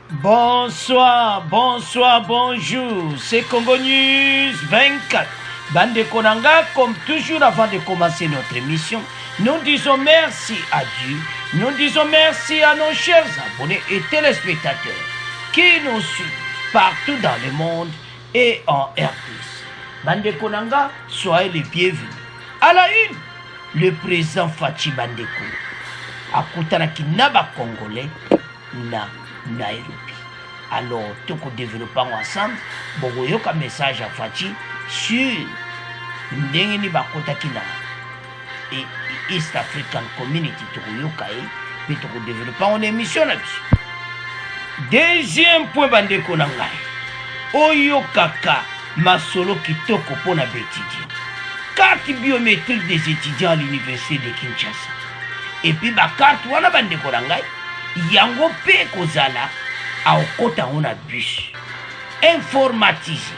Bonsoir, bonsoir, bonjour. C'est Congo News 24. Bande Konanga, comme toujours avant de commencer notre émission, nous disons merci à Dieu. Nous disons merci à nos chers abonnés et téléspectateurs qui nous suivent partout dans le monde et en RDC. Bande Konanga, soyez les bienvenus. À la une, le président Fachi Bandeko akutana kinaba congolais na Nairobi. Alors, tout le développement ensemble, bogoyoka message à Fachi sur ndengeni bakota kina et East African Community tokoyoka et puis tout développement en émission là. Deuxième point bandeko na ngai. Oyokaka masolo kitoko pona bétidien. Carte biométrique des étudiants à l'université de Kinshasa. Et puis ba carte wana bandeko na ngai yango pe kozala aokota on a bus informatisé.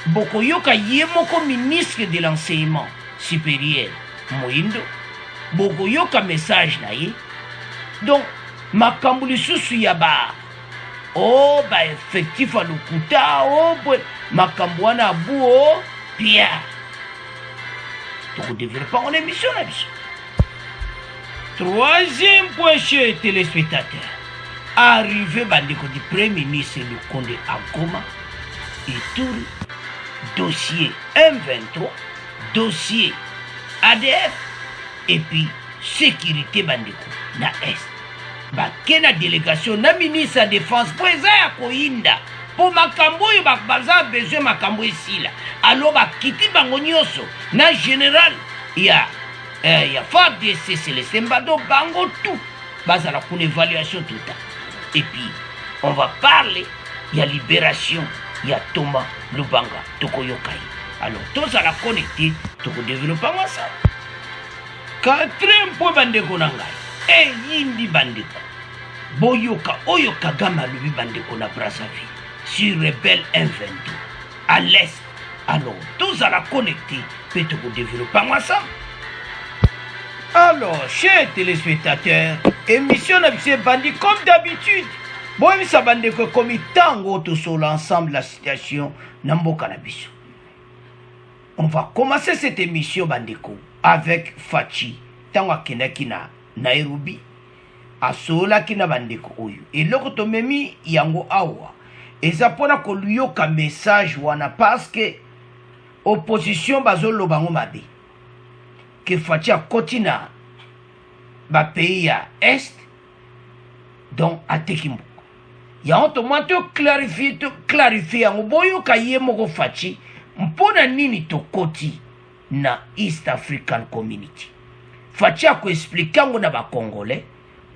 Bokoyoka yemoko ministre de l'enseignement supérieur Moindo bokoyoka message na ye. Donc makambo lisusu ya ba ba effectif à lokuta makambo wana abuo Pierre to développer en émission là. Troisième point chez les téléspectateurs. Arrivé bandeko du Premier ministre le Condé à Goma et tout dossier M23, dossier ADF et puis sécurité bandeko na Est. Bakena délégation na ministre de défense présent à Koinda pour makambo yo baza besoin makambo ici là. Alors bakiti bango nyonso na général ya FARDC Célestin Mbado bango tout bazala pour évaluation tout ça. Et puis on va parler il y a libération il y a Thomas Lubanga Tokoyokai. Alors tous à la connecter tout développer ensemble. Quatrième point bandeko nangai et yindi bandeko boyoka oyo Kagame lubi bandeko na Brazzaville sur rebelle M22 à l'est. Alors tous à la connecter peut tout développer ensemble. Alors, chers téléspectateurs, émission de Bandi comme d'habitude. Bon, ça bande comme tango tout sur l'ensemble de la situation Namboka Nabiso. On va commencer cette émission Bandeko avec Fachi, Tango Kenakina, Nairobi, Asola Kina Bandeko Oyo. Et l'autre memi Yango Awa. Et ça pour que lui a un message wana parce que opposition bazolo bango mabe. Que Fachi a continué ba pays à Est, donc à Tekimbo. Il y a un moment clarifié en boyo kaye moko Fachi, mpona nini to koti na East African Community. Fachi a ko expliquer na ba Congolais,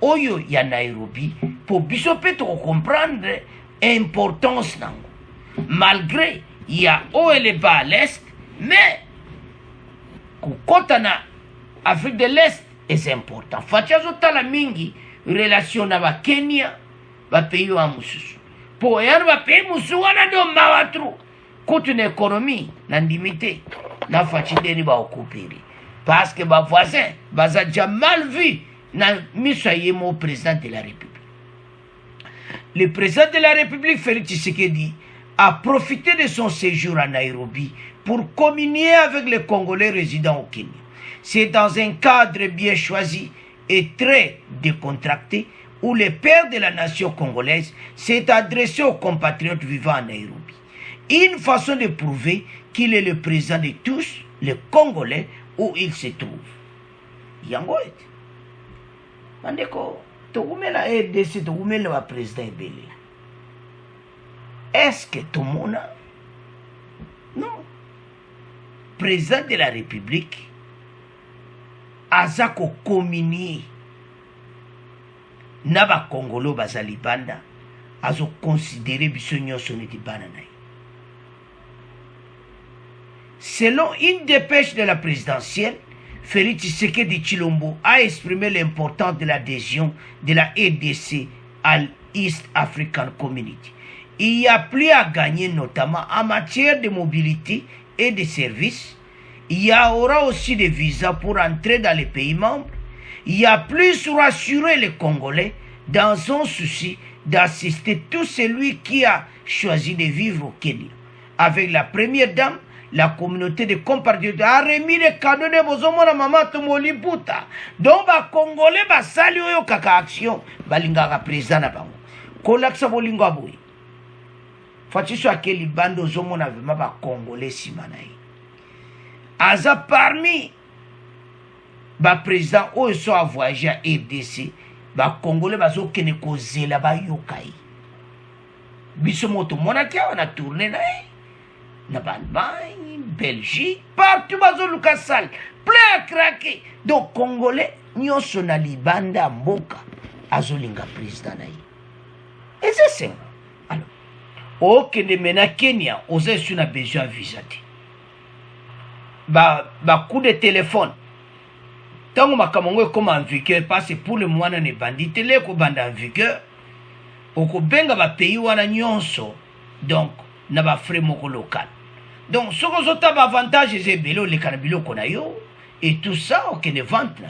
oyo ya Nairobi, pour biso pe to comprendre importance nango. Malgré il y a haut et les bas à l'Est, mais kukota na Afrique de l'Est est important. Fachi azotala mingi relation na ba Kenya ba pays wa mususu. Po yana ba pays mususu wana do mawatru. Kote une économie na ndimité na Fachi deni ba okupiri. Parce que ba voisin baza déjà mal vu na misayemo président de la République. Le président de la République Félix Tshisekedi a profité de son séjour à Nairobi pour communier avec les Congolais résidant au Kenya. C'est dans un cadre bien choisi et très décontracté où le père de la nation congolaise s'est adressé aux compatriotes vivant à Nairobi. Une façon de prouver qu'il est le président de tous les Congolais où il se trouve. Yango et Mandeko, Togumela RDC, Togumela va président Ebele. Est-ce que tout le monde a? Non. Président de la République, Azako communier Naba Congolo Bazalibanda, Azo considéré Bissonio Soneti Bananaï. Selon une dépêche de la présidentielle, Félix Tshisekedi Tshilombo a exprimé l'importance de l'adhésion de la RDC à l'East African Community. Il y a plus à gagner notamment en matière de mobilité et de services. Il y aura aussi des visas pour entrer dans les pays membres. Il y a plus rassurer les Congolais dans son souci d'assister tout celui qui a choisi de vivre au Kenya. Avec la première dame, la communauté de compatriotes a remis les cadeaux de Bozomona Mama Tomoliputa. Donc, les Congolais, basali oyo kaka action, balingaka président na bango. Kolaksa bolingo aboui. Fatiso akeli bando zomona vema ba Congolais simanaï. Aza parmi ba président oyo so a voyagé à RDC, ba Congolais bazo kene kozela ba yokai. Biso moto monaki on a tourné na na Allemagne, Belgique, partout bazo lukasal, plein à craquer. Donc Congolais nyonso na libanda mboka azolinga président na et c'est ça. Alors, ok de mena Kenya, osé sur na besoin visa te. Ba coup de téléphone. Tango makamongo comme en vigueur parce que pour le moment na ne bandite le ko banda en vigueur. Oko benga ba pays wana nyonso. Donc na ba frais moko local. Donc ce que zota ba avantage c'est belo le kanabilo kona yo et tout ça ok ne vente là.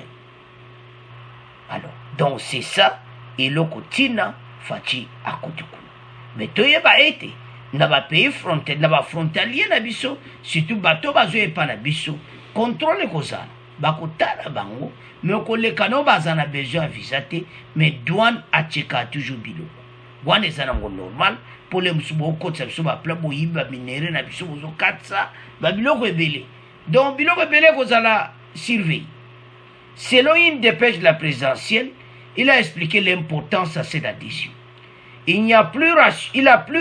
Alors donc c'est ça et loko tina fachi akotuku. Mais toyeba ete na ba pays frontière na ba frontalier na biso surtout bato bazo epa na biso contrôle kozana bakotala bango mais koleka no bazana besoin visa te mais douane acheka toujours bilo wana ezana ngo normal pour les musubo okotsa biso ba pla boyiba minere na biso bozo katsa ba biloko ebele donc biloko ebele kozala surveiller. Selon une dépêche de la présidentielle, il a expliqué l'importance de cette adhésion. Il a plus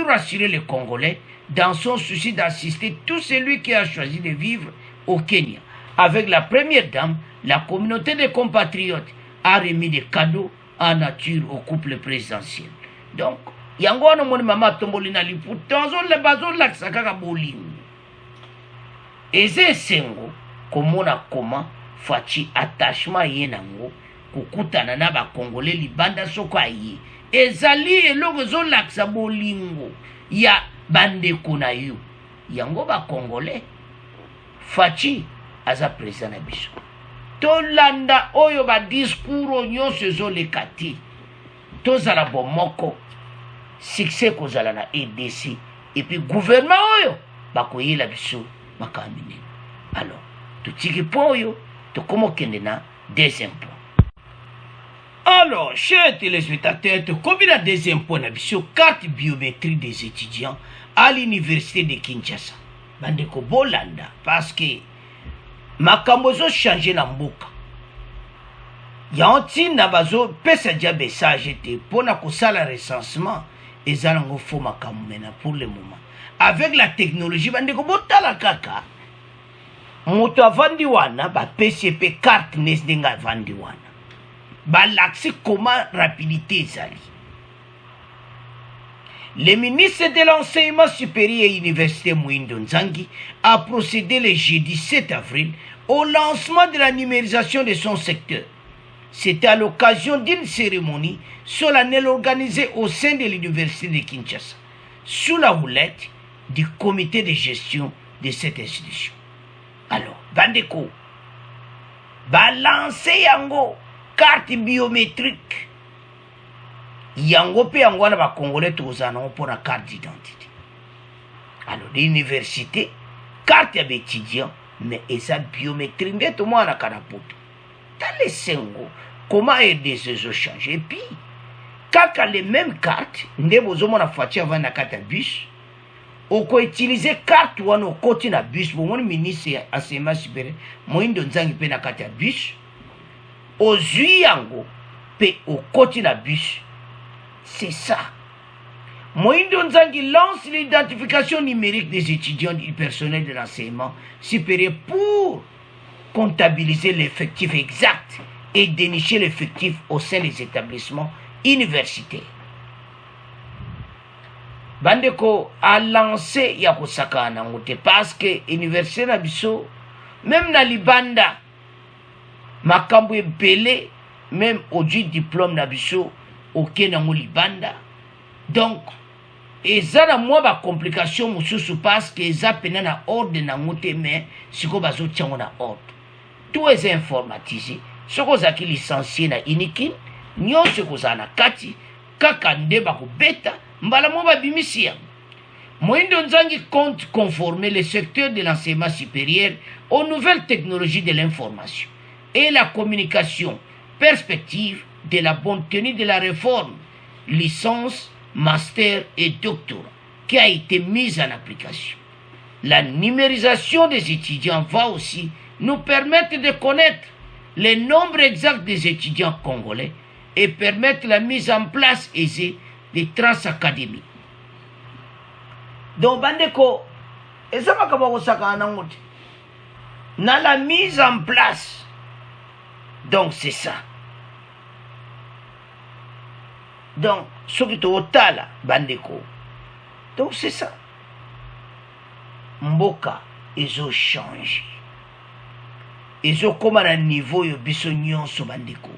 rassuré les Congolais dans son souci d'assister tout celui qui a choisi de vivre au Kenya. Avec la première dame, la communauté des compatriotes a remis des cadeaux en nature au couple présidentiel. Donc, yango wana moni mama tombolina liputa le bazon la sakaka bolingo. Eze sengo komona comment fachi attachement yenango kukutana na ba Congolais libanda soko ayi. Ezali eloko zo laksa bolingo ya bandeko na yo. Yango ba Congolais fachi aza président na biso. Tolanda oyo ba discours nyonso zo lekati. Tozala bomoko succès kozala na EDC et puis gouvernement oyo bakoyela biso makamine. Alors, tutiki po oyo tokomokende na deuxième point. Alors, chers téléspectateurs, comme la deuxième point na biso carte biométrique des étudiants à l'université de Kinshasa. Bandeko bolanda parce que makambo zo changer na mboka. Yanti na bazo pesa dia message te pona kosala recensement ezalango fo makambo mena pour le moment. Avec la technologie bandeko botala kaka. Moto avandi wana ba PCP carte nesdenga avandi wana. Ba l'accès comment rapidité ezali. Le ministre de l'enseignement supérieur et université Mwindo Nzangi a procédé le jeudi 7 avril au lancement de la numérisation de son secteur. C'était à l'occasion d'une cérémonie solennelle organisée au sein de l'université de Kinshasa, sous la houlette du comité de gestion de cette institution. Alors, bandeko, balancer yango carte biométrique. Yango pe yango na ba Congolais tozana pour la carte d'identité. Alors, l'université, carte d'étudiant, mais et ça biométrique, mais tout le monde a carapoto. Dans les sengo, comment aider ces échanges? Et puis, quand les mêmes cartes, ne vous avez fait avant la carte bus, on peut utiliser carte ou on côté na bus pour mon ministre enseignement supérieur, Mwindo Nzangi pe na carte bus, aux yango pe au côté na bus. C'est ça. Mwindo Nzangi lance l'identification numérique des étudiants et du personnel de l'enseignement supérieur pour comptabiliser l'effectif exact et dénicher l'effectif au sein des établissements universitaires. Bandeko a lancé Yakosaka Nangote parce que l'université Nabiso, même na Libanda, makambo ebele, même au diplôme Nabiso, au Kenango Libanda. Donc, eza na mwa ba complication mususu parce que eza pena na ordre nangote mais siko bazo tiango na ordre. Tout est informatisé. Ce qu'on a qui licencié na inikin, nyon ce qu'on a na kati, kaka nde bakobeta mbala mo babimisi yango. Moïndo Nzangi compte conformer le secteur de l'enseignement supérieur aux nouvelles technologies de l'information et la communication, perspective de la bonne tenue de la réforme, licence, master et doctorat, qui a été mise en application. La numérisation des étudiants va aussi nous permettre de connaître le nombre exact des étudiants congolais et permettre la mise en place aisée des transacadémies. Donc, bandeko, et ça va comme ça la mise en place. Donc, c'est ça. Donc, ce qui est au tala, bandeko. Donc, c'est ça. Mboka, ils ont changé. Ils ont comme un niveau, ils ont sur bandeko.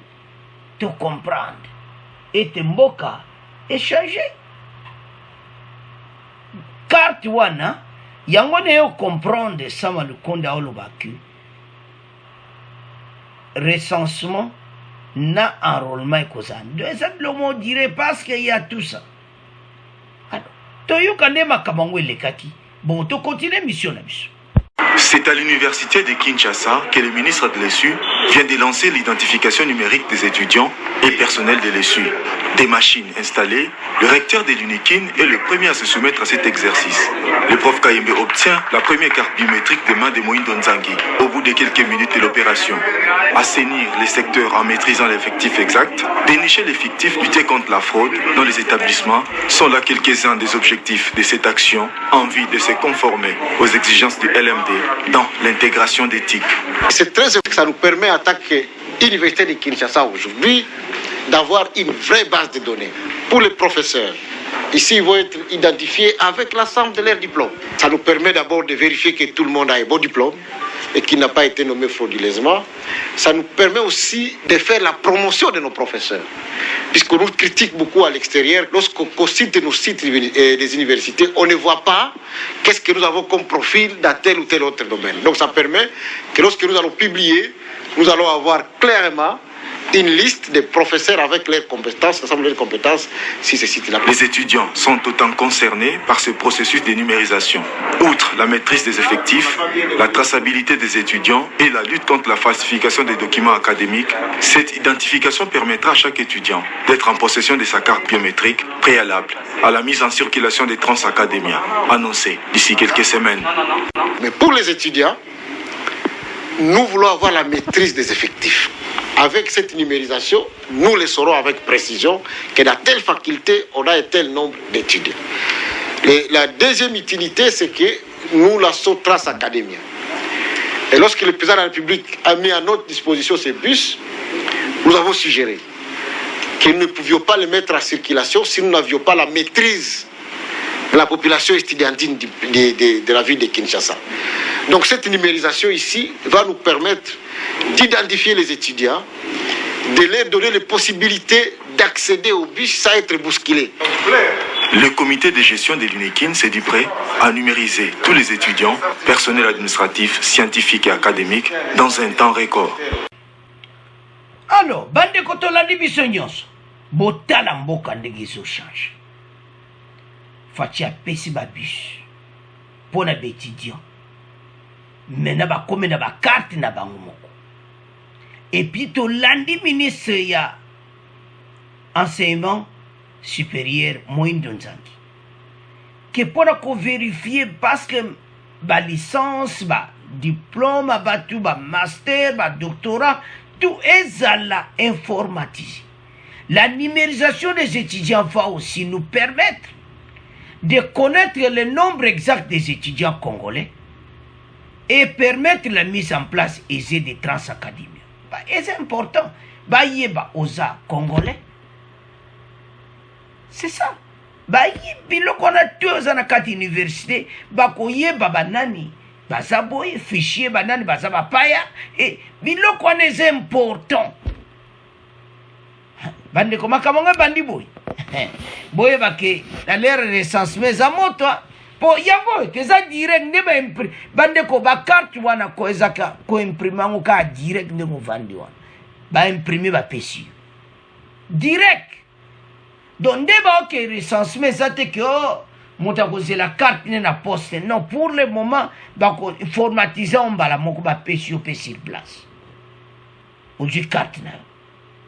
Tu comprends. Et Mboka est changé. Carte wana yango ne yo comprendre sama le konda olobaku recensement na enrôlement ekozan de ça le mot dirait parce qu'il y a tout ça. Alors to yo kande makabango elekaki bon to continuer mission na biso. C'est à l'université de Kinshasa que le ministre de l'ESU vient de lancer l'identification numérique des étudiants et personnels de l'ESU. Des machines installées, le recteur de l'UNIKIN est le premier à se soumettre à cet exercice. Le prof Kayembe obtient la première carte biométrique de main de Moïndo Nzangi au bout de quelques minutes de l'opération. Assainir les secteurs en maîtrisant l'effectif exact, dénicher les fictifs, lutter contre la fraude dans les établissements sont là quelques-uns des objectifs de cette action en vue de se conformer aux exigences du LMD dans l'intégration d'éthique. C'est très important, ça nous permet en tant qu'université de Kinshasa aujourd'hui d'avoir une vraie base de données pour les professeurs. Ici, ils vont être identifiés avec l'ensemble de leurs diplômes. Ça nous permet d'abord de vérifier que tout le monde a un bon diplôme et qu'il n'a pas été nommé frauduleusement. Ça nous permet aussi de faire la promotion de nos professeurs. Puisqu'on nous critique beaucoup à l'extérieur, lorsqu'on cite nos sites des universités, on ne voit pas qu'est-ce que nous avons comme profil dans tel ou tel autre domaine. Donc ça permet que lorsque nous allons publier, nous allons avoir clairement une liste des professeurs avec leurs compétences, l'ensemble de leurs compétences, si ces sites-là. Les étudiants sont autant concernés par ce processus de numérisation. Outre la maîtrise des effectifs, la traçabilité des étudiants et la lutte contre la falsification des documents académiques, cette identification permettra à chaque étudiant d'être en possession de sa carte biométrique préalable à la mise en circulation des transacadémiens, annoncée d'ici quelques semaines. Mais pour les étudiants, nous voulons avoir la maîtrise des effectifs. Avec cette numérisation, nous le saurons avec précision que dans telle faculté, on a un tel nombre d'étudiants. La deuxième utilité, c'est que nous lançons Trace Académia. Et lorsque le président de la République a mis à notre disposition ces bus, nous avons suggéré que nous ne pouvions pas les mettre en circulation si nous n'avions pas la maîtrise de la population estudiantine de la ville de Kinshasa. Donc cette numérisation ici va nous permettre d'identifier les étudiants, de leur donner les possibilités d'accéder au bus sans être bousculés. Le comité de gestion de l'UNIKIN s'est dit prêt à numériser tous les étudiants, personnel administratif, scientifique et académique dans un temps record. Alors, bande kotolandi biso nyonso, botala mboka ndenge ezochange. Fati apesi babus mpo na baétudiant mena bakome na bakarte na bango moko. Epuis tolandi ministre ya enseignement supérieur Moïndo Nzangi ke mpona kovérifie parce que balicence, badiplôme, batu bamaster, badoctorat, tout ezala informatisé. La numérisation des étudiants va aussi nous permettre de connaître le nombre exact des étudiants congolais et permettre la mise en place aisée des transacadémies. Et c'est important. Yeba oza congolais. C'est ça. Biloko na tuoza na kati université, yeba banani, bazaboye fichier banani bazaba paya et biloko na c'est important. Bande ko makamanga bandi boy. Boye bake na l'air recensement za moto po yango teza direct ne ba impri bande ko ba carte wana ko ezaka ko imprimer ngo ka direct ne mo vandi wana ba imprimer ba pesi direct donc débat que recensement ça te que monta cause la carte n'est na poste non pour le moment ba formatiser on bala moko ba pesi sur place ou du carte na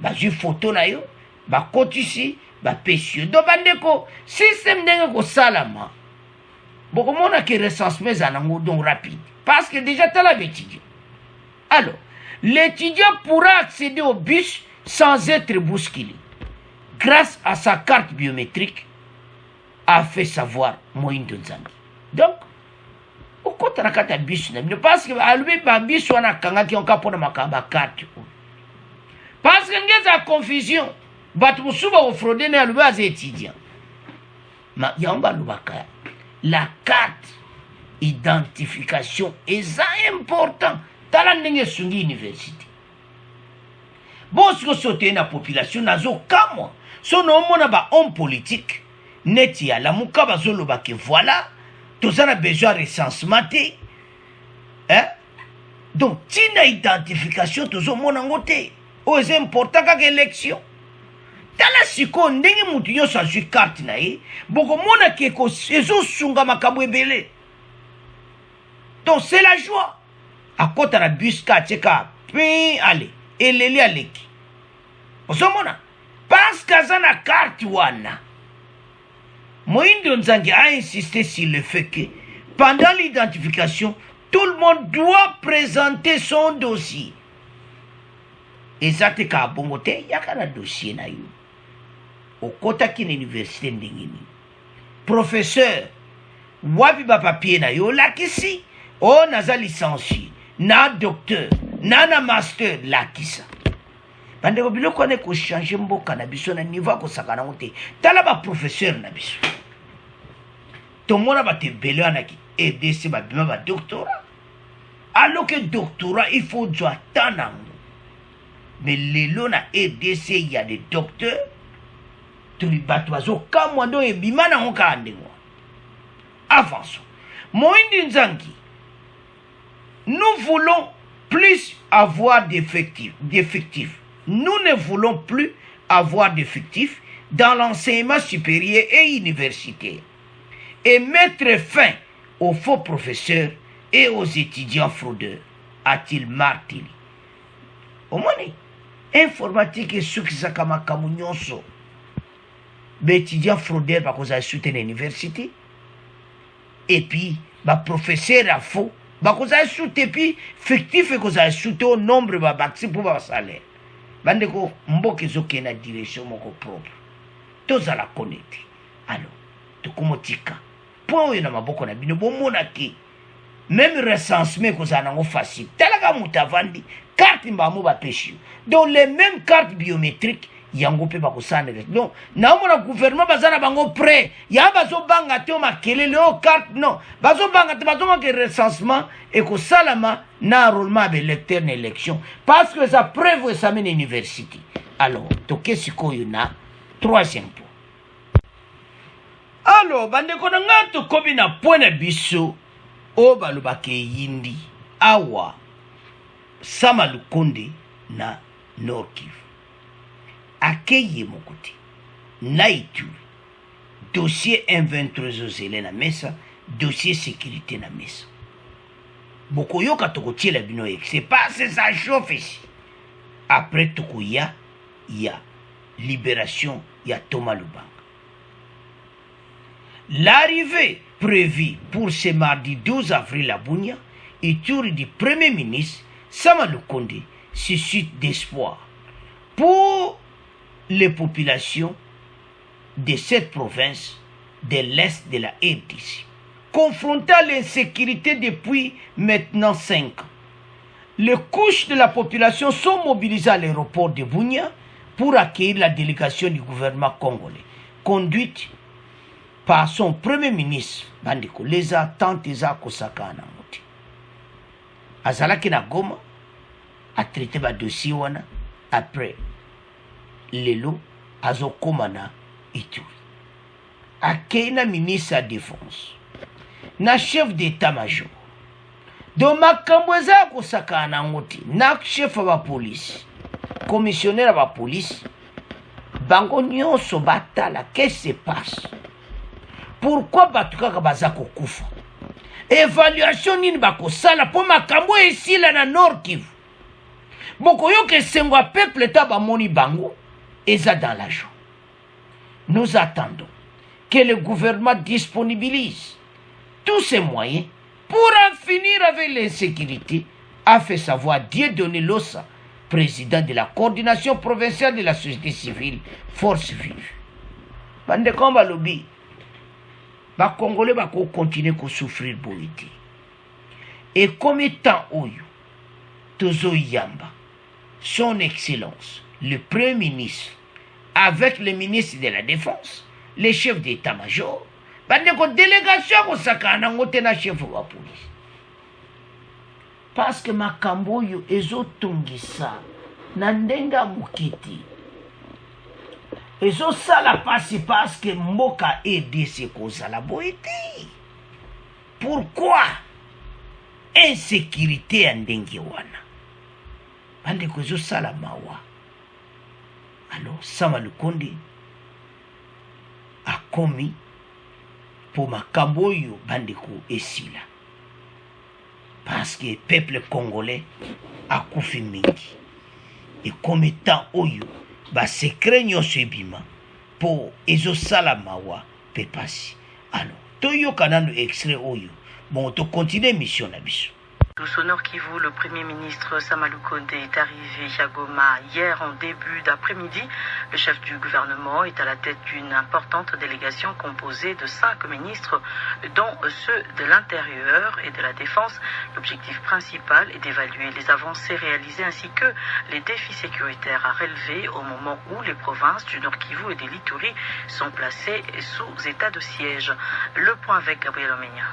ba ju photo na yo ba koti ici ba pesi do bandeko système ndenge ko salama boko mona que recensement ça nango donc rapide parce que déjà tu l'as étudié. Alors l'étudiant pourra accéder au bus sans être bousculé grâce à sa carte biométrique, a fait savoir Moïndo Nzangi. Donc, au côté de la bus, parce que le bus on a kanga qui ont capone ma carte. Parce que y a confusion, battu souvent au frauder ne alloué aux étudiants. Mais yamba lubaka, la carte identification est important. Tala ndenge sungi université. Bon, si vous sautez la population, nazo kamwa. Son homme n'a pas homme politique. Netia la mouka bazolo ba que voilà. Tout ça a besoin de recensement. Hein? Donc, tina identification, tout ça mon angoté. Oh, c'est important qu'à l'élection. Tala siko ndenge mutunyo sa su carte na ye. Boko mona keko ezo sunga makabwe belé. Donc, c'est la joie. À côté de la bus tcheka, puis allez, et l'élé à l'équipe. Osomona, parce que ça na carte wana. Moïndo Nzangi a insisté sur le fait que pendant l'identification, tout le monde doit présenter son dossier. Et ça te ka bongote, yakana dossier na yo. Au kota ki l'université ndengini. Professeur, wapi ba papier na yo la kisi. Oh, naza licencié. Na docteur, na master la kisa. Bande ko biloko ne ko changer mboka na biso na niveau ko sakana ngote. Tala ba professeur na biso. To mona ba te belo na ki EDC ba bima ba doctorat. Alors que doctorat il faut du attendre. Mais lelo na EDC il y a des docteurs. To li batwazo kamwando e bima na ngoka andengwa. Avançons. Moïndo Nzangi. Nous voulons plus avoir d'effectifs. Nous ne voulons plus avoir d'effectifs dans l'enseignement supérieur et universitaire et mettre fin aux faux professeurs et aux étudiants fraudeurs, a-t-il martelé. Au moins, informatique et ceux qui sont comme nyonso, les étudiants fraudeurs parce qu'ils ont soutenu l'université et puis les professeurs à faux. Parce que soutenu puis fictif et que ça soutenu au nombre de baxi pour le salaire. Bandeko mboke zoke na direction moko propre. Tous à la connecter. Alors, to komotika. Point yo na maboko na bino bomona ki même recensement que ça nango facile. Talaka mutavandi carte mbamo ba peshi. Donc les mêmes cartes biométriques yango pe ba ko sanele. Donc na mona gouvernement bazana bango prêt. Ya bazo banga te makelele o carte non. Bazo banga te bazo manque recensement et ko salama na enrôlement be lecteur na élection parce que ça prévoit ça mène université. Alors, to kesiko yuna troisième point. Alors, bandeko na ngato kobi na point na biso o balobake yindi awa Sama Lukonde na Nord Kivu. Akeye mokote na Ituri dossier M23 ozele na mesa, dossier sécurité na mesa. Bokoyoka tokotie la bino ek. C'est pas ça chauffe ici. Après tokoya ya libération ya Thomas Lubanga. L'arrivée prévue pour ce mardi 12 avril à Bunia, Ituri du Premier ministre Sama Lukonde suscite d'espoir pour les populations de cette province de l'Est de la RDC, confrontées à l'insécurité depuis maintenant 5 ans. Les couches de la population sont mobilisées à l'aéroport de Bunia pour accueillir la délégation du gouvernement congolais, conduite par son premier ministre, Bandeko Leza Tanteza Kosaka Anangote. Azalaki na Goma a traité ba dossier wana après lelo azokoma na Ituri. Akei na ministre à défense na chef d'état-major do makambo eza kosaka Anangote na chef wa police commissionnaire wa police bango nyonso batala qu'est-ce qui se passe, pourquoi batu kaka baza kokufa, évaluation nini bakosala po makambo esila na Nord Kivu. Bokoyoka esengo ya peuple ta bamoni bango eza dans la joie. Nous attendons que le gouvernement disponibilise tous ses moyens pour en finir avec l'insécurité, a fait savoir Dieudonné Lossa, président de la coordination provinciale de la société civile, Force Vive. Bande komba lobby, ba Congolais va continuer à souffrir boïti. Et comme étant Oyo, Tozo Yamba, son Excellence, le Premier ministre, avec le ministre de la Défense, le chef d'état-major, bande ko délégation ko sakana ngote na chef wa police. Parce que makambo yo ezotungisa na ndenga mukiti. Ezo sala pasi parce que mboka EDC kozala boiti. Pourquoi insécurité en ndenge wana? Bande ko ezo sala mawa. Alors Sama Lukonde a commis pour makambo yo bande ko esila. Parce que le peuple congolais a koufi mingi. Et comme étant oyo, ba secret nyonso ebima pour ezo sala mawa pe pasi. Alors, toyo kanano extrait oyo. Bon, to continue mission na biso. Au Nord Kivu, le Premier ministre Sama Lukonde est arrivé à Goma hier en début d'après-midi. Le chef du gouvernement est à la tête d'une importante délégation composée de 5 ministres, dont ceux de l'Intérieur et de la Défense. L'objectif principal est d'évaluer les avancées réalisées ainsi que les défis sécuritaires à relever au moment où les provinces du Nord Kivu et de l'Ituri sont placées sous état de siège. Le point avec Gabriel Omenia.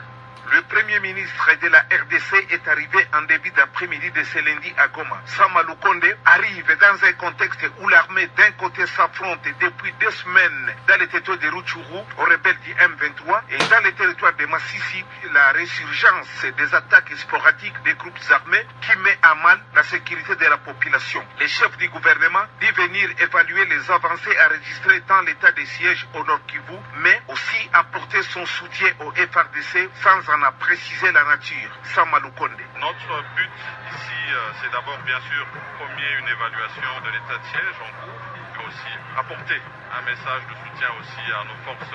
Le Premier ministre de la RDC est arrivé en début d'après-midi de ce lundi à Goma. Sama Lukonde arrive dans un contexte où l'armée d'un côté s'affronte depuis 2 semaines dans le territoire de Rutshuru aux rebelles du M23 et dans le territoire de Massissi, la résurgence des attaques sporadiques des groupes armés qui met à mal la sécurité de la population. Le chef du gouvernement dit venir évaluer les avancées enregistrées dans l'état de siège au Nord Kivu, mais aussi apporter son soutien au FRDC sans en a précisé la nature. Sama Lukonde. Notre but ici, c'est d'abord bien sûr premier une évaluation de l'état de siège en cours, mais aussi apporter un message de soutien aussi à nos forces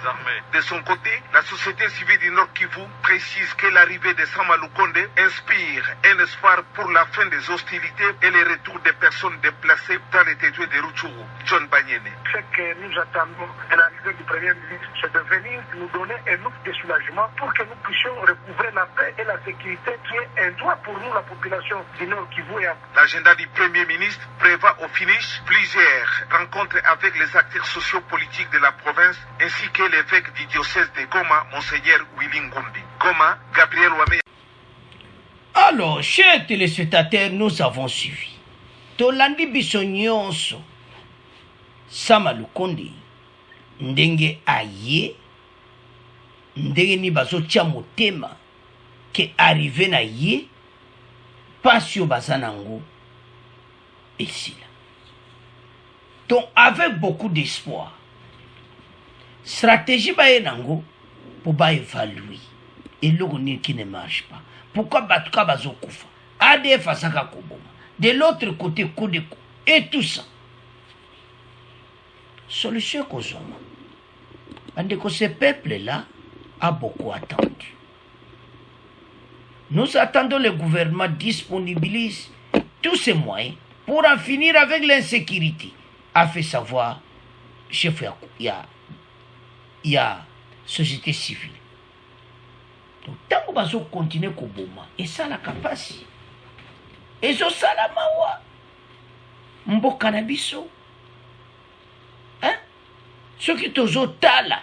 armées. De son côté, la société civile du Nord Kivu précise que l'arrivée de Sama Lukonde inspire un espoir pour la fin des hostilités et le retour des personnes déplacées dans les territoires de Rutshuru. John Banyene. Ce que nous attendons de l'arrivée du Premier ministre, c'est de venir nous donner un ouf de soulagement pour que nous puissions recouvrer la paix et la sécurité qui est un droit pour nous, la population du Nord Kivu. L'agenda du Premier ministre prévoit au finish plusieurs rencontres avec les acteurs sociopolitiques de la province ainsi que l'évêque du diocèse de Goma, Monseigneur Willy Ngombi. Goma, Gabriel Ouame. Alors, chers téléspectateurs, nous avons suivi. Tolandi biso nyonso Sama Lukonde ndenge aye ndenge ni bazotia motema ke arrivé na ye pasio bazanango esila. Donc avec beaucoup d'espoir, stratégie baye nango pour ba évaluer et le qui ne marche pas. Pourquoi batuka bazokufa? ADF asaka koboma. De l'autre côté coup de coup et tout ça. Solution kozoma. Ande que ce peuple-là a beaucoup attendu. Nous attendons le gouvernement disponibilise tous ses moyens pour en finir avec l'insécurité, a fait savoir chef il y a société civile. Donc tant que bazo continuer koboma et ça la capacité et zo sala mawa mboka na biso hein ce qui tozo tala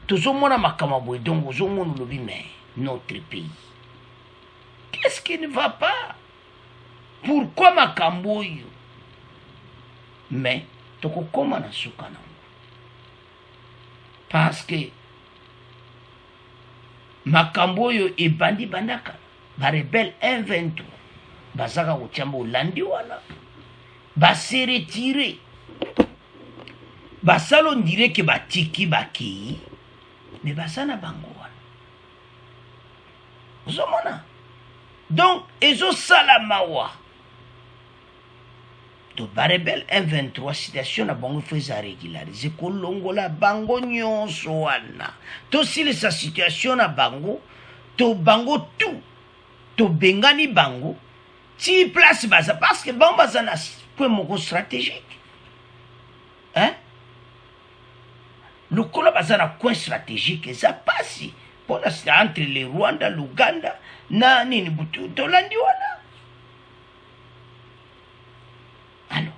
tozo mona makamabo donc ozo mona lobi mais notre pays qu'est-ce qui ne va pas? Pourquoi makambo yo? Mais toko koma na suka na parce que makambo yo ebandi bandaka ba rebelle 123 bazaka kotiamba olandi wana ba se retirer basalo ndire ke batiki baki mais basana bango wana ozomona donc ezosala mawa to barebel 123 situation na bango fo eza régulariser kolongola bango nyonso wana tosilisa situation na bango to bango tout to bengani bango ti place baza parce que bango baza na point moko stratégique hein lokolo baza na coin stratégique eza pasi mpona sita entre le Rwanda l'Uganda na nini butu tolandi wana alors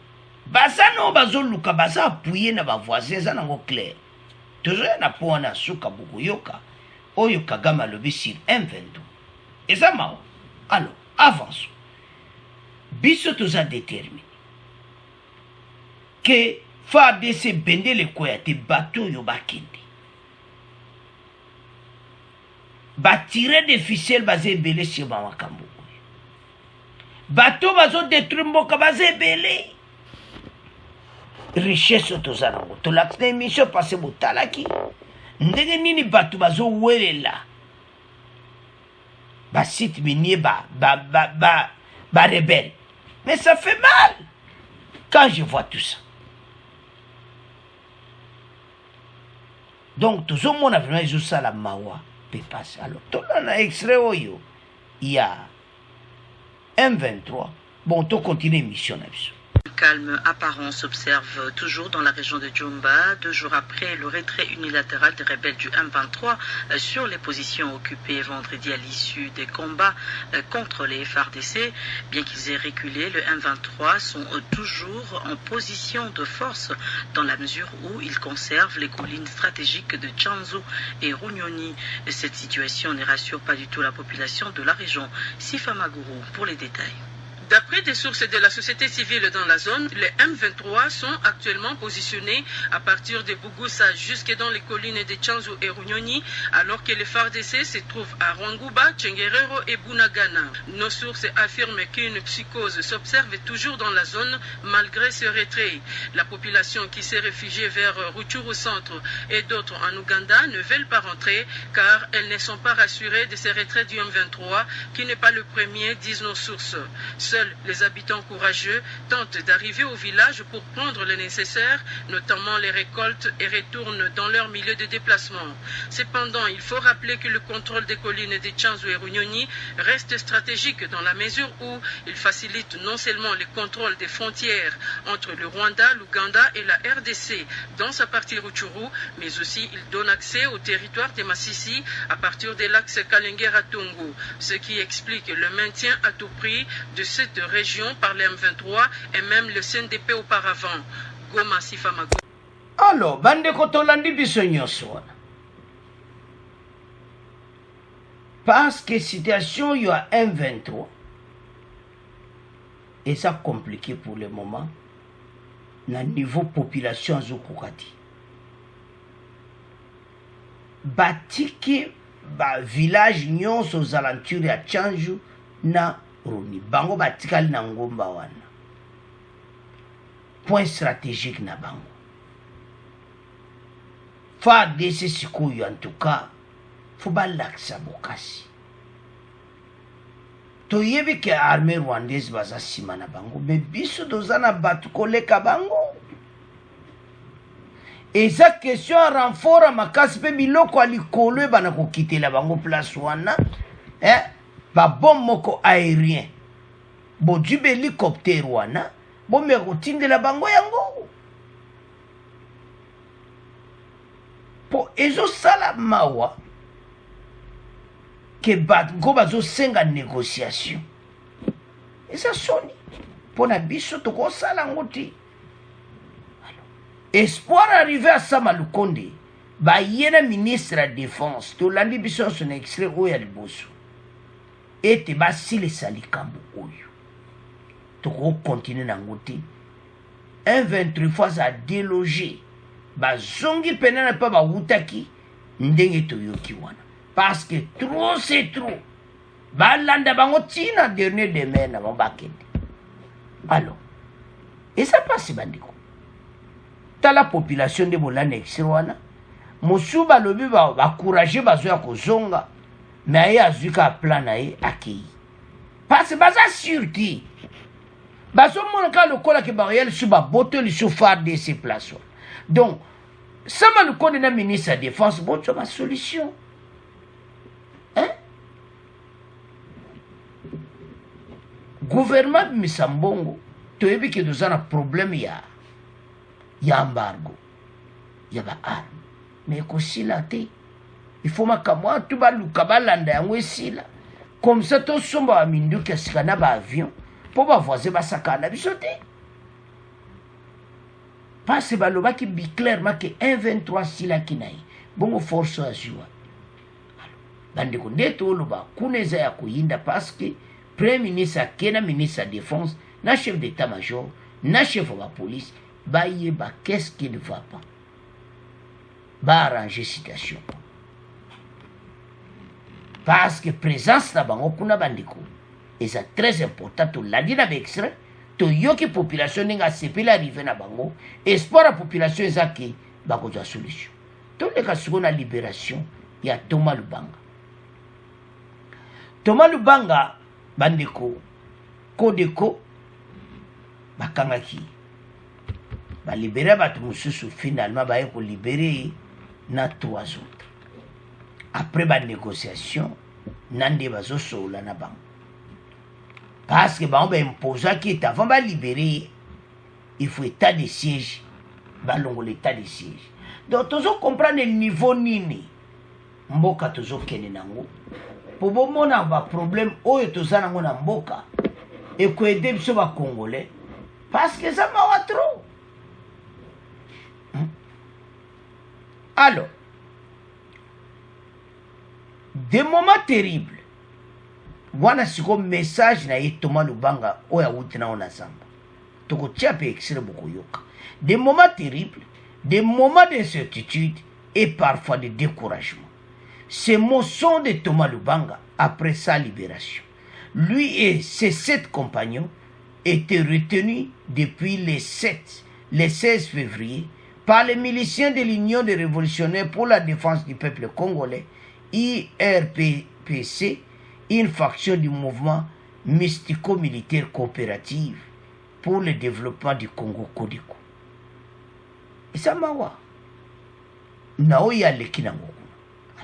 baza no bazoluka baza appuye na bavoisin eza nango clair tozoya na mpo wana suka bokoyoka oyo Kagame alobi sur M23 eza mawa alors avance biso toza déterminé que FARDC bendele koya te bateau yo bakende batire des ficelles baze ebele sur bamakambo bateau bazo détruire mboka baze ebele richesse toza nango tolakisa émission passé botalaki ndenge nini bato bazo welela basite minier rebelle mais ça fait mal quand je vois tout ça. Donc, tout le monde a vraiment joué ça la mawa. Alors, tout le monde a extrait oyo. Il y a M23. Bon, tout continue mission. Calme apparent s'observe toujours dans la région de Djomba, 2 jours après le retrait unilatéral des rebelles du M23 sur les positions occupées vendredi à l'issue des combats contre les FARDC. Bien qu'ils aient reculé, le M23 sont toujours en position de force dans la mesure où ils conservent les collines stratégiques de Tchanzu et Runyoni. Cette situation ne rassure pas du tout la population de la région. Sifa Magourou pour les détails. D'après des sources de la société civile dans la zone, les M23 sont actuellement positionnés à partir de Bougussa jusque dans les collines de Tchanzu et Runyoni, alors que les FARDC se trouvent à Rwanguba, Tchengerero et Bunagana. Nos sources affirment qu'une psychose s'observe toujours dans la zone malgré ce retrait. La population qui s'est réfugiée vers Rutshuru Centre et d'autres en Ouganda ne veulent pas rentrer car elles ne sont pas rassurées de ce retrait du M23 qui n'est pas le premier, disent nos sources. Seuls les habitants courageux tentent d'arriver au village pour prendre le nécessaire, notamment les récoltes, et retournent dans leur milieu de déplacement. Cependant, il faut rappeler que le contrôle des collines de Tchanzu et Runyoni reste stratégique dans la mesure où il facilite non seulement le contrôle des frontières entre le Rwanda, l'Ouganda et la RDC dans sa partie Rutshuru, mais aussi il donne accès au territoire de Masisi à partir de l'axe Kalengera-Tongo, ce qui explique le maintien à tout prix de cette région par les M23 et même le CNDP auparavant. Goma Sifamago. Alors, bande kotolandi biso nyonso wana. Parce que situation il y a M23 et ça compliqué pour le moment na niveau population zokokati. Batiki ba village nyonso aux alentours ya Tchanzu na Runi. Bango batikali na ngomba wana. Point stratégique na bango. FARDC sikoyo en tout cas. Faut balakisa bokasi. Toyebi ke armée rwandaise baza sima na bango. Mais biso dozana batu koleka bango. Et sa question renfort à makasi pe biloko alikolo bana ko kitela bango place wana. Ba bom moko aérien bo djube hélicoptère wana bo me rotindela bango yango po ezo sala mawa ke bango bazo senga négociation eza soni pona biso toko sala ngoti espoir arrivé à Samalukonde ba yena ministre de défense to landi biso son extrait oya liboso ete basilisa likambo oyo toko continue nango te 1-23 fois a délogé bazongi pene na pa bawutaki ndenge toyoki wana parce que trop c'est trop balanda bango tina dernier demain na bango bakende alors et ça passe bandiko la population de bolanda extrait wana mosusu balobi bakourage bazoya kozonga me aye azwi ka plan na ye akei parce que baza sur te bazomona ka lokola ke barrière su babotoli su FARDC place wana donc Sama Lukonde na ministre de défense boto ma solution hein gouvernement misambongo toyebi ke tozana problème ya embargo ya ba arme mais kosila te il faut makamwa tu baluka balanda yango esila comme ça tosomba ba minduki asika na ba avion po bavoisin basakana biso te parce que balobaki clairement que 1-23 silaki na ye bongo force azwa bandeko nde toloba kuna eza ya koyinda parce que premier ministre akena ministre de défense na chef d'état-major na chef de la police bayeba qu'est-ce qui ne va pas ba arranger situation parce que présence na bango kuna bandeko eza très important tolandi na baextrait toyoki population ndenge asepeli arrive na bango espoir ya population eza ke bakozwa solution toleka sikoyo na libération ya Thomas Lubanga bandeko Codeco bakangaki balibere bato mosusu finalement baye kolibere na 3 autres après banégociation na nde bazosolola na bango parce que bango baimposaki ete avant balibere il faut état de siège balongola état de siège donc tozocomprendre niveau nini mboka tozokende nango po bomona baproblème oyo toza nango na mboka ekoede biso bacongolais parce que eza mawa trop alors des moments terribles wana siko message na ye Thomas Lubanga oyo awuti nao na zamba tokotia pe extrait bokoyoka des moments terribles des moments d'incertitude et parfois de découragement. Ces mots sont de Thomas Lubanga après sa libération. Lui et ses 7 compagnons étaient retenus depuis les 16 février par les miliciens de l'Union des révolutionnaires pour la défense du peuple congolais, IRPC, une faction du mouvement mystico-militaire coopérative pour le développement du Congo Codeco. Et ça m'a dit, Nao ya leki nango.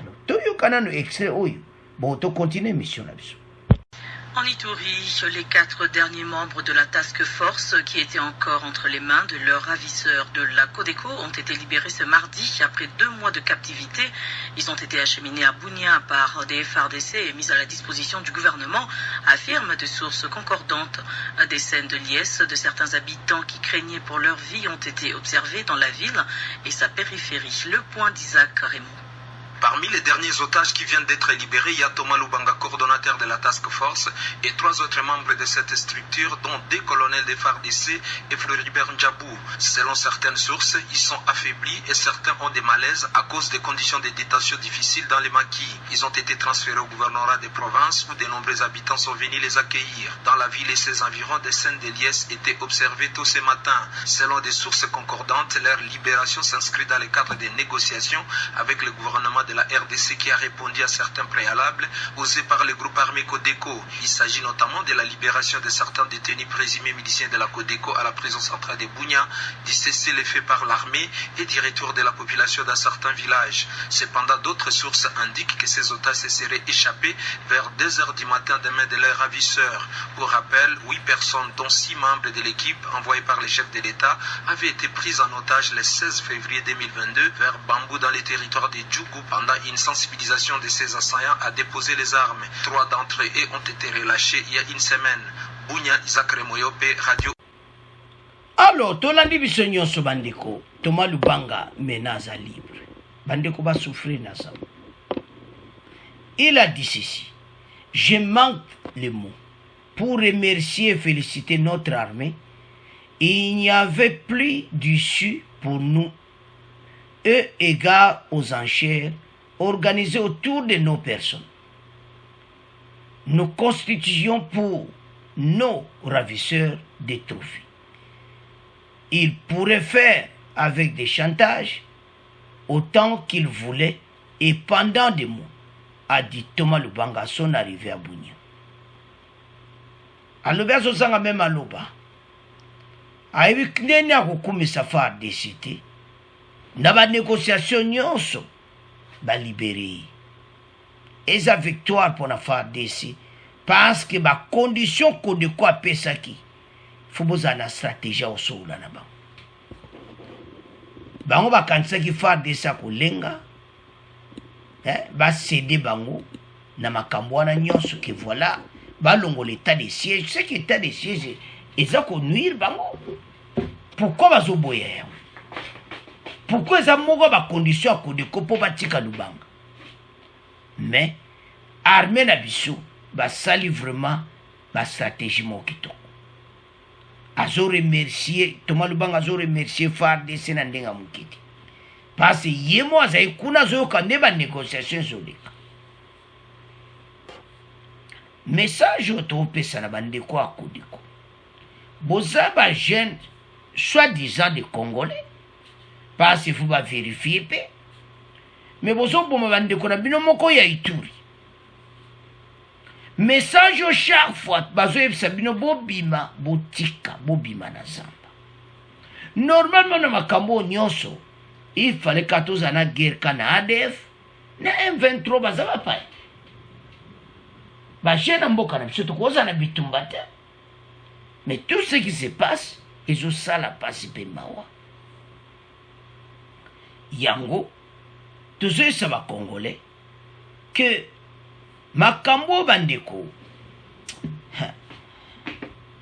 Alors, toyo kanano extrait oyo. Bon, to continue mission là. En Ituri, les 4 derniers membres de la task force qui étaient encore entre les mains de leurs ravisseurs de la Codeco ont été libérés ce mardi après 2 mois de captivité. Ils ont été acheminés à Bunia par des FARDC et mis à la disposition du gouvernement, affirment des sources concordantes. Des scènes de liesse de certains habitants qui craignaient pour leur vie ont été observées dans la ville et sa périphérie. Le point d'Isaac Raymond. Parmi les derniers otages qui viennent d'être libérés, il y a Thomas Lubanga, coordonnateur de la task force, et 3 autres membres de cette structure, dont 2 colonels de FARDC et Floribert Ndjabou. Selon certaines sources, ils sont affaiblis et certains ont des malaises à cause des conditions de détention difficiles dans les maquis. Ils ont été transférés au gouvernorat des provinces où de nombreux habitants sont venus les accueillir. Dans la ville et ses environs, des scènes de liesse étaient observées tôt ce matin. Selon des sources concordantes, leur libération s'inscrit dans le cadre des négociations avec le gouvernement de la RDC qui a répondu à certains préalables posés par le groupe armé Codeco. Il s'agit notamment de la libération de certains détenus présumés miliciens de la Codeco à la prison centrale de Bunia, du cessez-le-feu par l'armée et du retour de la population dans certains villages. Cependant, d'autres sources indiquent que ces otages se seraient échappés vers 2 h du matin des mains de leurs ravisseurs. Pour rappel, 8 personnes, dont 6 membres de l'équipe envoyée par le chef de l'État, avaient été prises en otage le 16 février 2022 vers Bambou dans les territoires de Djougou pendant une sensibilisation de ces assaillants à déposer les armes. 3 d'entre eux ont été relâchés il y a une semaine. Bunya, Isaac Remoyope, Radio. Alors, tolandi biso nyonso bandeko, Thomas Lubanga menaza libre. Bandeko va souffrir na ça. Il a dit ceci: je manque les mots pour remercier et féliciter notre armée. Il n'y avait plus d'issue pour nous, eux égard aux enchères organisées autour de nos personnes. Nous constituions pour nos ravisseurs des trophées. Ils pourraient faire avec des chantages autant qu'il voulait et pendant des mois, a dit Thomas Lubanga son arrivée à Bunia. Alobi azozanga même aloba. Ayebi nene akokumisa FARDC te. Na ba négociation nyonso ba libéré. Eza victoire pour la FARDC parce que ba condition Kodeko apesaki. Faut boza na stratégie au sola na ba. Bango bakanisaki FARDC akolenga. Va céder bango na makambo wana nyonso que voilà balongo l'état de siège. C'est que l'état de siège eza ko nuire bango. Pourquoi bazoboya? Pourquoi eza moko ba condition à Kodeko po batika Lubanga? Mais armée na biso ba sali vraiment ba stratégie mo kitoko. Azo remercier Thomas Lubanga, azo remercier FARDC na ndenga mukiti. Parce que yemo azayi kuna zoyoka nde ba négociation zoleka. Message otopesa na bandeko a Kodeko. Boza ba jeune soi-disant des Congolais. Parce qu'il faut ba vérifier pe. Mais bozo boma bandeko na bino moko ya Ituri. Message au chaque fois bazo yebisa bino bobima botika bobima na zamba. Normalement na makambo nyonso il fallait que tous en guerre kana ADF na M23 bazaba pa. Ba jena mboka na biso to koza na bitumba te. Mais tout ce qui se passe, ils ont ça la passe pe mawa. Yango tous ça va congolais que makambo bandeko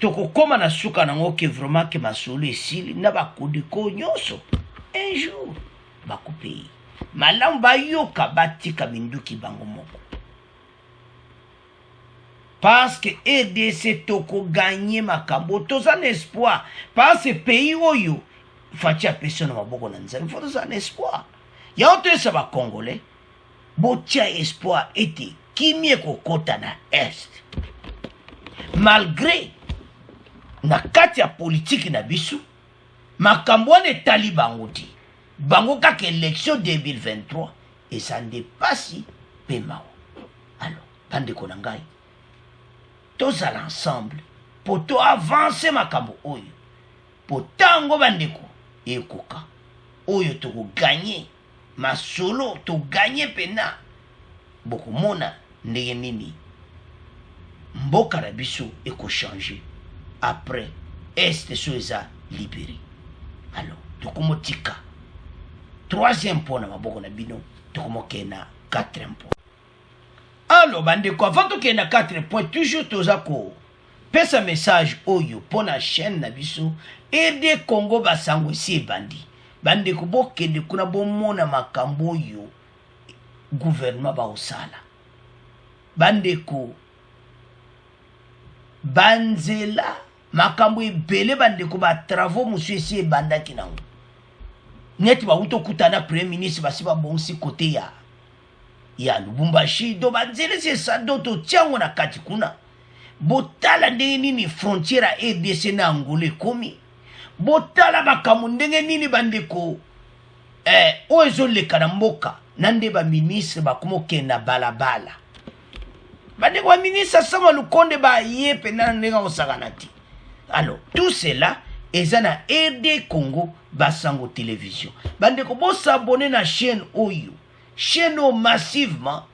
toko koma na suka nango ke vraiment que masolo esili na ba Kodeko nyonso un jour bakupe malamba yoka batika minduki bango moko parce que RDC toko gagner makambo toza espoir parce que pays oyo fatia personne maboko na nzali faut toza espoir ya ote sa ba congolais botia espoir ete kimie kokota na est malgré na kati ya politique na biso makambo wana etali bango ti bango kaka élection 2023 et ça ne dépasse pe mao. Alors bandeko na ngai tozala ensemble po to avancer makambo oyo po tango bandeko ekoka oyo toko gagner masolo to gagner pena bokomona ndenge nini mboka na biso eko changer après est so eza libéré. Alors tokomotika troisième point na maboko na bino tokomoke na quatrième point. Alors bandeko avant toke na 4 points toujours toza ko pesa message oyo pona chaîne na biso RD Congo basango si bandi bandeko bokende kuna bomona makambo oyo gouvernement ba osala bandeko banzela makambo ebele bandeko ba travaux monsieur si bandaki nango neti ba uto kutana premier ministre basi ba bonsi côté ya Lubumbashi do banzela c'est ça doto tiango na kati kuna botala ndenge nini frontière RDC na Angola komi botala makambo ndenge nini bandeko ozo leka na mboka nande ba ministre ba komoke na balabala bandeko ba ministre sama lukonde ba yepe na ndenge osakana ti. Alors tout cela eza na RD Congo basango télévision bandeko bo s'abonner na chaîne oyo chaîne massivement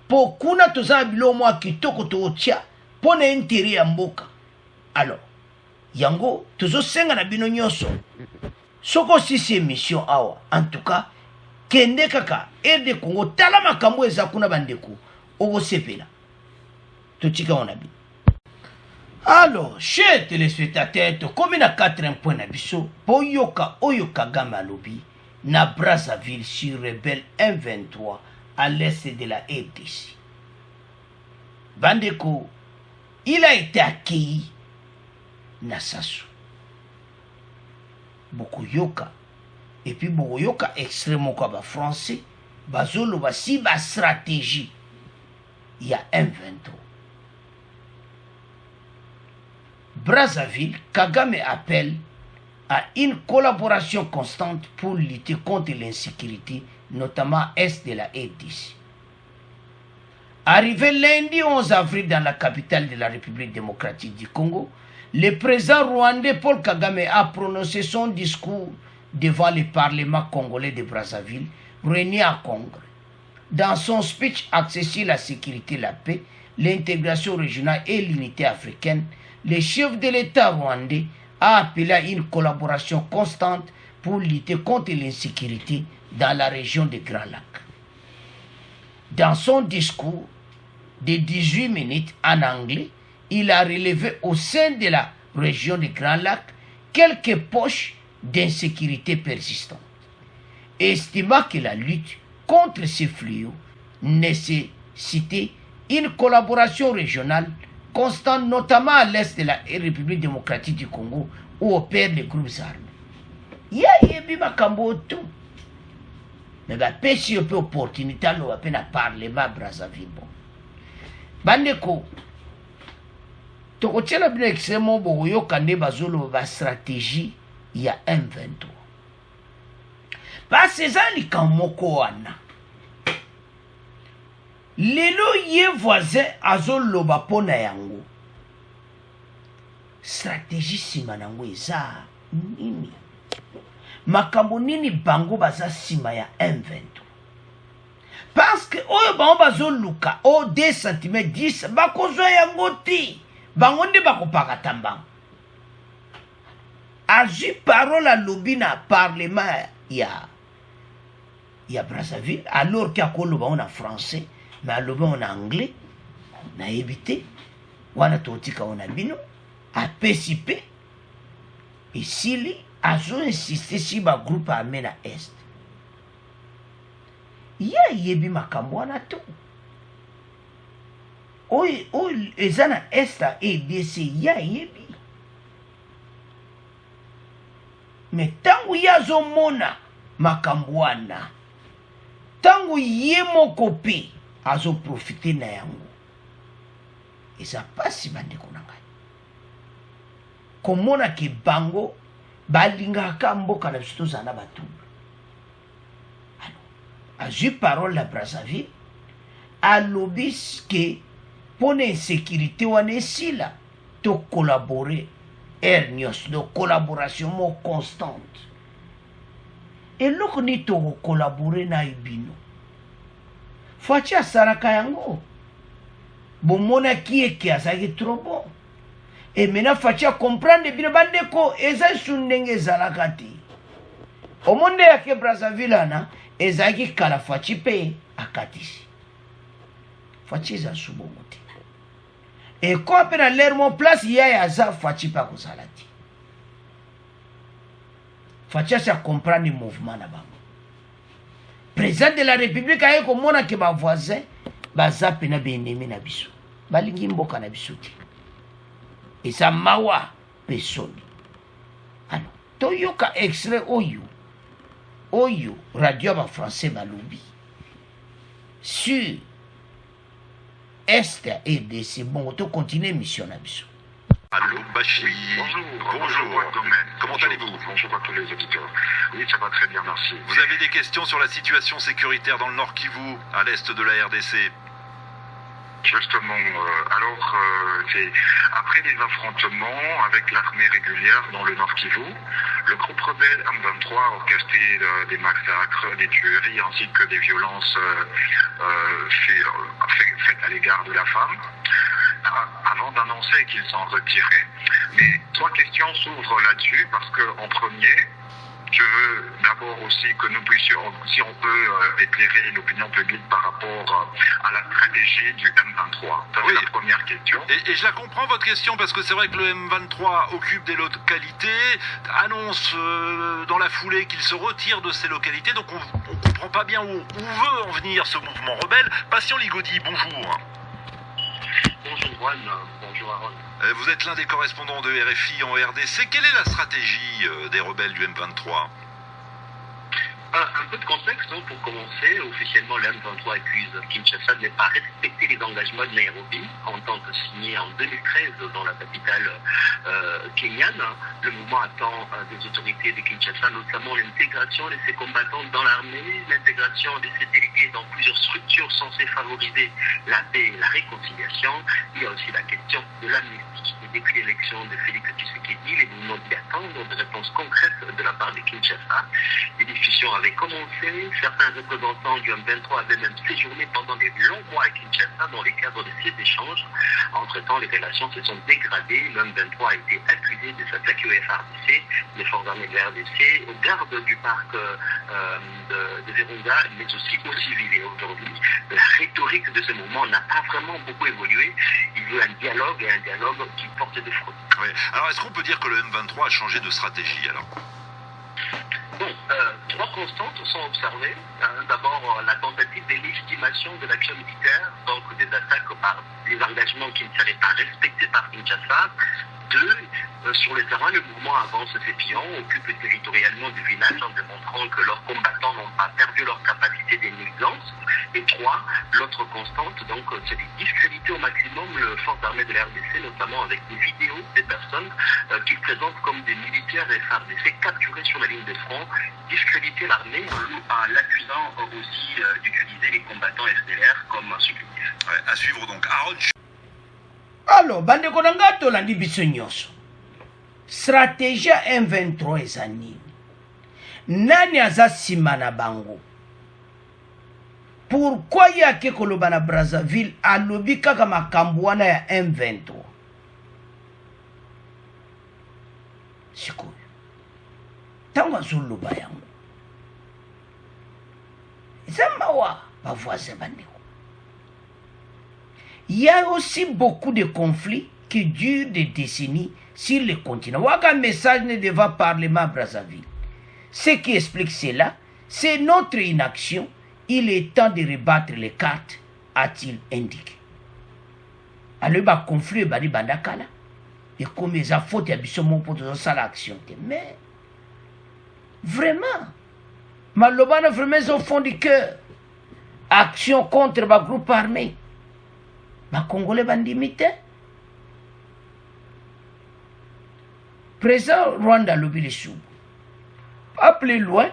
pour kuna toza bilo mwa kitoko to tia pona intérêt ya mboka. Alors yango tozo senga na bino nyonso soko sisi émission awa en tout cas kende kaka RD Congo tala makambo eza kuna bandeko okosepela totika on abi. Alors chers téléspectateurs comme na 4 point na biso po yoka oyo Kagame alobi na Brazzaville sur rebelle M23 à l'est de la RDC. Bandeko, il a été accueilli na Sassou. Beaucoup yoka et puis beaucoup yoka extrêmement comme français bazolo basi ba stratégie il y a M23. Brazzaville, Kagame appelle à une collaboration constante pour lutter contre l'insécurité, notamment est de la RDC. Arrivé lundi 11 avril dans la capitale de la République démocratique du Congo, le président rwandais Paul Kagame a prononcé son discours devant le Parlement congolais de Brazzaville, réuni à Congrès. Dans son speech axé sur la sécurité, la paix, l'intégration régionale et l'unité africaine, le chef de l'État rwandais a appelé à une collaboration constante pour lutter contre l'insécurité dans la région des Grands Lacs. Dans son discours de 18 minutes en anglais, il a relevé au sein de la région des Grands Lacs quelques poches d'insécurité persistantes, estimant que la lutte contre ces fléaux nécessitait une collaboration régionale constante, notamment à l'est de la République démocratique du Congo, où opèrent les groupes armés. Ya yebi makambo tout. Mais la paix si on peut opportunité à l'eau à peine à parler ma Brazzaville. Bon. Bandeko. Tokotiela bino extrêmement bon yo kande bazolo ba stratégie il y a M23. Parce que ça li kamoko wana. Lelo ye voisin azolo ba pona yango. Stratégie sima nango eza nini? Makambo nini bango baza sima ya M23? Parce que oyo bango bazoluka o 2 cm 10 bakozwa yango ti. Bango nde bakopakata mbango. Azwi parole à lobby na parlement ya Brazzaville, alors qu'il y a koloba en français, mais à lobby en anglais, na évité, wana totika on a bino, a PCP, et s'il a insisté sur le groupe armé na Est. Ya yebi makambo wana to. Oy ezana Est et DC ya yebi. Mais tangu yazo mona makambo wana, tangu ye moko pe azo profiter na yango, eza pasi bandeko na ngai. Komona ke bango balingaka mboka na biso tozala batumba. Azwi parole la Brazzaville, alobi ke pona insécurité wana esila to collaborer hernios de collaboration constante. Et loko ni to collaborer na ibino. Fachi asaraka yango. Bomona qui azaki trop bon. Et maintenant fachi comprendre bino bandeko eza sundenge zalakati. Omonde yake Brazzaville ana ezaki kala fachi pe akatisi. Fachi za subongote. Et quand on a l'air mon place, il y a ça, Fachi pas comme ça là. Fachi ça comprendre le mouvement là-bas. Président de la République a eu comme on a que ma voisin, baza pena benemi na biso. Balingi mboka na biso ti. Et ça mawa personne. Alors, toyoka extrait oyo radio ba français balobi. Sur Est et DC. Bon, on continue mission à Bissou. Allô, Bachir. Bonjour. Comment allez-vous? Bonjour à tous les auditeurs. Oui, ça va très bien, merci. Vous avez des questions sur la situation sécuritaire dans le Nord Kivu, à l'est de la RDC? Justement, c'est après les affrontements avec l'armée régulière dans le Nord Kivu, le groupe rebelle M23 a orchestré des massacres, des tueries ainsi que des violences faites à l'égard de la femme, avant d'annoncer qu'ils s'en retiraient. Mais 3 questions s'ouvrent là-dessus parce que, en premier, je veux d'abord aussi que nous puissions, si on peut éclairer l'opinion publique par rapport à la stratégie du M23. Ça, c'est la première question. Et je la comprends, votre question, parce que c'est vrai que le M23 occupe des localités, annonce dans la foulée qu'il se retire de ces localités, donc on ne comprend pas bien où veut en venir ce mouvement rebelle. Patient Ligodi, bonjour. Bonjour Juan, bonjour Aaron. Vous êtes l'un des correspondants de RFI en RDC. Quelle est la stratégie des rebelles du M23? Un peu de contexte pour commencer. Officiellement, le M23 accuse Kinshasa de ne pas respecter les engagements de Nairobi en tant que signé en 2013 dans la capitale kenyane. Le mouvement attend des autorités de Kinshasa notamment l'intégration de ses combattants dans l'armée, l'intégration de ses délégués dans plusieurs structures censées favoriser la paix et la réconciliation. Il y a aussi la question de l'amnistie. Et depuis l'élection de Félix Tshisekedi, les mouvements y attendent de réponses concrètes de la part de Kinshasa. Les discussions avaient commencé. Certains représentants du M23 avaient même séjourné pendant des longs mois à Kinshasa dans le cadre de ces échanges. Entre-temps, les relations se sont dégradées. Le M23 a été accusé de s'attaquer au FARDC, les forces armées de la RDC, aux gardes du parc de Virunga, mais aussi aux civils. Et aujourd'hui, la rhétorique de ce mouvement n'a pas vraiment beaucoup évolué. Il veut un dialogue, et un dialogue qui porte des fruits. Oui. Alors, est-ce qu'on peut dire que le M23 a changé de stratégie alors? Bon, trois constantes sont observées. D'abord, la tentative de légitimation de l'action militaire, donc des attaques par des engagements qui ne seraient pas respectés par Kinshasa. Deux, sur le terrain, le mouvement avance ses pions, occupe territorialement du village en démontrant que leurs combattants n'ont pas perdu leur capacité de nuisance. Et trois, l'autre constante, donc, c'est de discréditer au maximum les forces armées de la RDC, notamment avec des vidéos des personnes qu'ils présentent comme des militaires FARDC capturés sur la ligne de front, discréditer l'armée en l'accusant aussi d'utiliser les combattants FDLR comme supplétifs. Ouais, à suivre donc. Aaron. Alors, bandeko na nga tolandi biso nyonso. Stratégie M23 eza nini? Nani aza nsima na bango? Pourquoi yake koloba na Brazzaville alobi kaka makambo wana ya M23? Sikoyo. Tango azoloba yango. Eza mawa ba voisin bandeko. Il y a aussi beaucoup de conflits qui durent des décennies sur le continent. Waka message ne devant Parlement Brazzaville. Ce qui explique cela, c'est notre inaction. Il est temps de rebattre les cartes, a-t-il indiqué. Alors, il conflit, il bandakala. Et comme ils ont faute, il y a mon pour ça l'action. Mais, vraiment, Malobana, vraiment, ils ont fond du cœur. Action contre le groupe armé. Ma Congolais bandimité. Président Rwanda Lobilisou. Pas plus loin,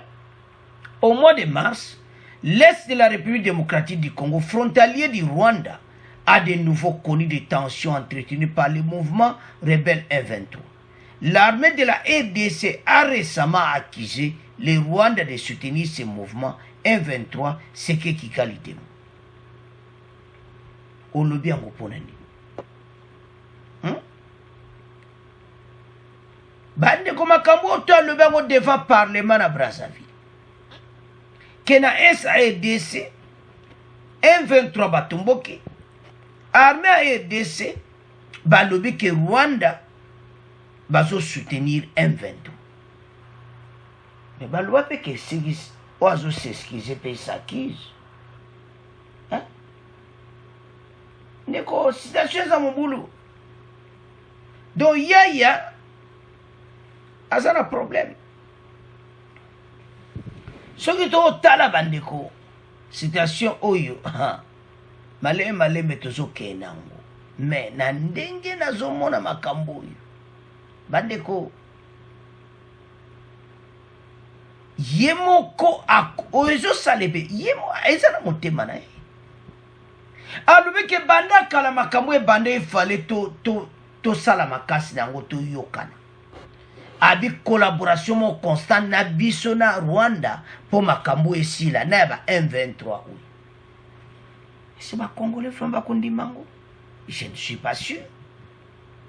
au mois de mars, l'Est de la République démocratique du Congo, frontalier du Rwanda, a de nouveau connu des tensions entretenues par le mouvement rebelle M23. L'armée de la RDC a récemment accusé le Rwanda de soutenir ce mouvement M23, ce que Kikali démontre. Olobi yango ponani. Bande koma kambo to alobi yango devant Parlement na Brazzaville. Kena SARDC M23 batomboki. Armée à RDC balobi que Rwanda bazo soutenir M23. Mais baloba pe que sigis oazo s'excuser pe s'accuse. Neko situation za mobulu. Donc yaya azana problème. Ce qui to tala bandeko situation oyo male metozo kenango. Mais na ndenge nazomona makambo oyo. Bandeko yemoko oyo salebe yemo ezana motema na ye. Alobi ke banda kala makambo e banda e fallait to sala makasi nango to yokana. Abi collaboration mo constant na biso na Rwanda po makambo e sila na ba M23 oui. C'est ma Congolais famba kondimango. Je ne suis pas sûr.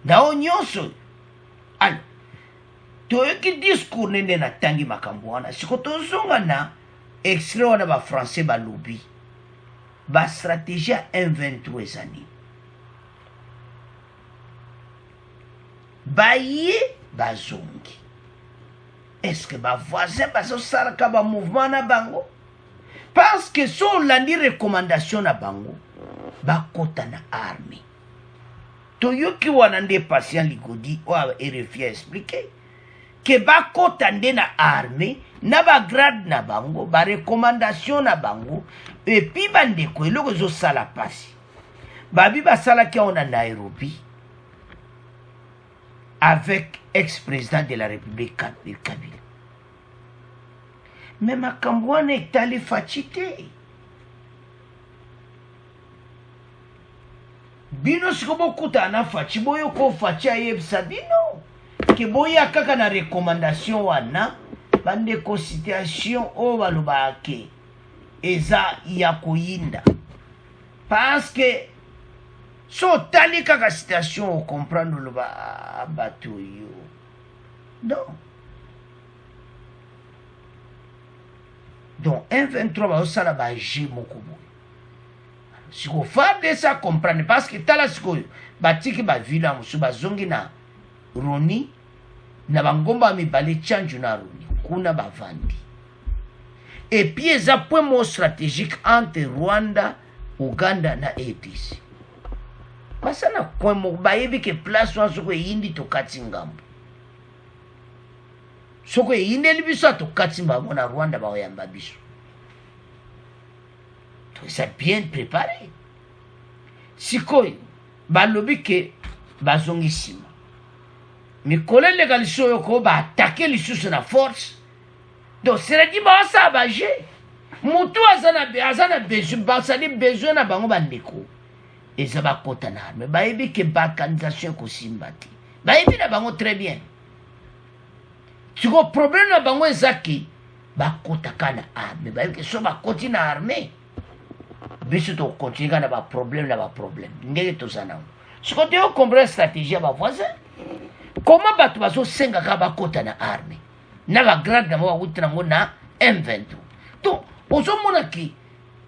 Na onyonso. Alors, to ki discours nene na tangi makambo wana siko to zonga na extrait wana ba français ba lobby. Ba stratégie M23 ezani. Baye bazongi. Est-ce que ba voisin bazo salaka ba mouvement na bango? Parce que son landi recommandation na bango ba kota na armée. Toyoki wana nde patient ligodi ou RFI a expliqué ke bakota nde na armée na bagrade na bango barecommandation na bango epuis bandeko eloko ezosala pasi babi basalaki awa na Nairobi avec ex-président de la République Kabila. Mais makambo wana etali faci te. Bino siko bokuta na faci boyo ko faci ayebisa bino ke boya kaka na recommandation wana bandeko situation oyo balobaka eza ya koyinda parce que so tali kaka situation o comprendre le bato yo non donc 1-23 baosala baje moko boye siko farde sa comprendre parce que tala sikoyo batiki bavila mosusu bazongi na Roni na bangomba mibale Tchanzu na Roni kuna bavandi et puis eza point mo stratégique entre Rwanda, Uganda na APC. Masana kwa mo bayebi ke place wana soko yindi to kati ngambo. Soko yindi libiso to kati mbango na Rwanda ba oyamba biso. To ça bien préparé. Sikoyo balobi ke bazongi sima. Mikole legaliso yoko ba attaquer lisusu na force. Donc c'est dit ba ça baje. Mutu azana besoin basali besoin na bango bandeko. Eza bakota na arme bayebi ke balkanisation kosimbati. Bayebi na bango très bien. Tiko problème na bango ezaki bakota kana arme bayebi ke so bakoti na arme. Biso to continue na ba problème na ba problème. Ngeke to sana. Siko te comprendre stratégie ya ba voisin. Comment bato baso senga ka bakota na arme. Na ba grade na ba wuti nango na M23. Donc ozomona ki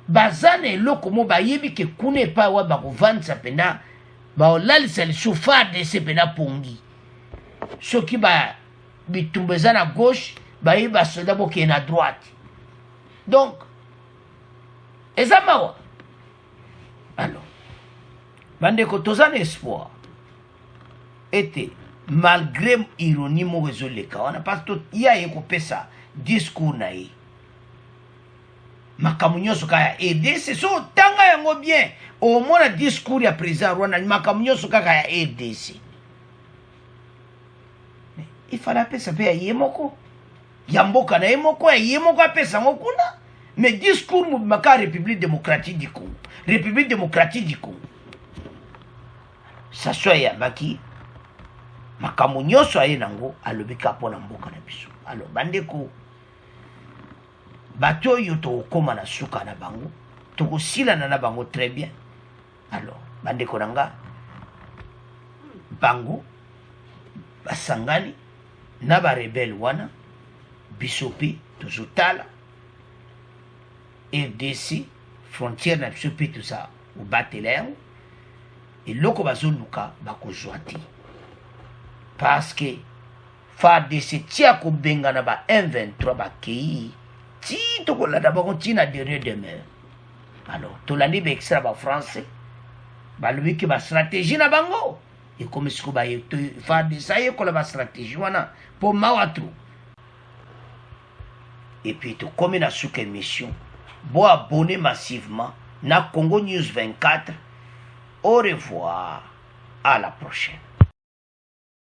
bazane eloko mo bayebi ke kuna epai wa bakovanisa pena baolalisa lisufa dese pena pongi soki bitumba eza na gauche bayebi basoda bokee na droite donc eza mawa alors bandeko toza na espoir ete malgré ironie moko ezoleka wana parce que ya ye kopesa discours na ye makambo nyonso kaka EDC so tanga yango bien omona discours ya président Rwanda makambo nyonso kaka ya EDC il fallait apesa pe ya ye moko ya mboka na ye moko ya ye moko apesa yango kuna mais discours mobimaka République démocratique du Congo République démocratique du Congo ça soit yambaki makambo nyonso aye nango alobika mpona mboka na biso alors bandeko bato oyo tokokoma na suka na bango tokosilana na bango très bien alors bandeko na nga bango basangani na barebele wana biso mpe tozotala RDC frontière na biso mpe toza kobatela yango eloko bazoluka bakozwa te parce que FARDC tia kobengana ba M23 bakei ti tokolanda bango ntina dernier demeure alors tolandi baextra ba français balobi ke bastratégie na bango ekomi siko FARDC ayekola bastratégie wana mpo mawa tro et puis tokomi na suka émission bo abonner massivement na Congo News 24 au revoir à la prochaine.